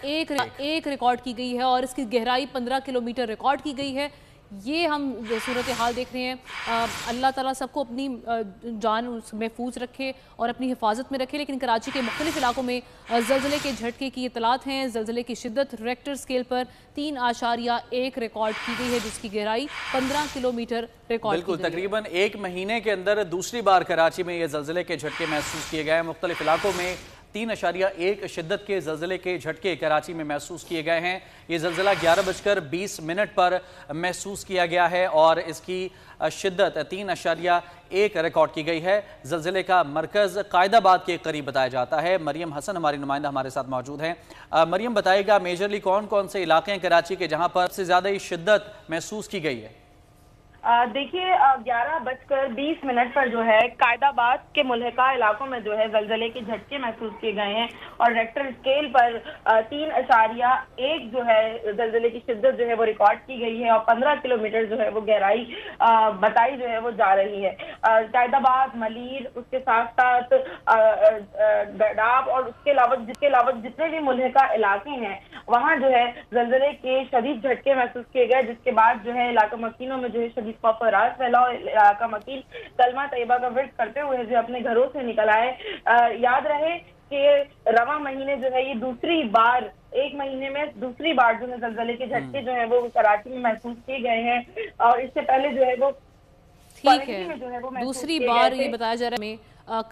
एक रिकॉर्ड की गई है और इसकी गहराई 15 किलोमीटर रिकॉर्ड की गई है। ये हम सूरत हाल देख रहे हैं। अल्लाह ताला सबको अपनी जान महफूज रखे और अपनी हिफाजत में रखे। लेकिन कराची के मुख्तलिफ इलाकों में ज़लज़ले के झटके की इतलात हैं। ज़लज़ले की शिद्दत रेक्टर स्केल पर 3.1 रिकॉर्ड की गई है, जिसकी गहराई 15 किलोमीटर रिकॉर्ड की गई है। तकरीबन एक महीने के अंदर दूसरी बार कराची में ये ज़लज़ले के झटके महसूस किए गए हैं। मुख्तलिफ इलाकों में 3.1 शिद्दत के ज़लज़ले के झटके कराची में महसूस किए गए हैं। ये ज़लज़ला 11:20 पर महसूस किया गया है और इसकी शिद्दत 3.1 रिकॉर्ड की गई है। ज़लज़ले का मरकज़ कायदाबाद के करीब बताया जाता है। मरियम हसन हमारी नुमाइंदा हमारे साथ मौजूद हैं। मरियम, बताइएगा मेजरली कौन कौन से इलाके हैं कराची के जहाँ पर सबसे ज़्यादा शिद्दत महसूस की गई है? देखिए 11:20 पर जो है कायदाबाद के मुल्हिका इलाकों में जो है ज़लज़ले के झटके महसूस किए गए हैं और रेक्टर स्केल पर 3.1 जो है ज़लज़ले की शिद्दत जो है वो रिकॉर्ड की गई है और 15 किलोमीटर जो है वो गहराई बताई जो है वो जा रही है। कायदाबाद, मलीर, उसके साथ साथ गडाब और उसके अलावा जितने भी मुल्हिका इलाके हैं वहाँ जो है ज़लज़ले के शदीद झटके महसूस किए गए, जिसके बाद जो है इलाका मकीनों में जो है शदीद खौफ और राज फैला और इलाका मकीन कलमा तैयबा का विर्द करते हुए जो अपने घरों से निकल आए। याद रहे कि रवा महीने जो है ये दूसरी बार, एक महीने में दूसरी बार जो है ज़लज़ले के झटके जो है वो कराची में महसूस किए गए हैं और इससे पहले जो है वो ठीक है, दूसरी बार ये बताया जा रहा है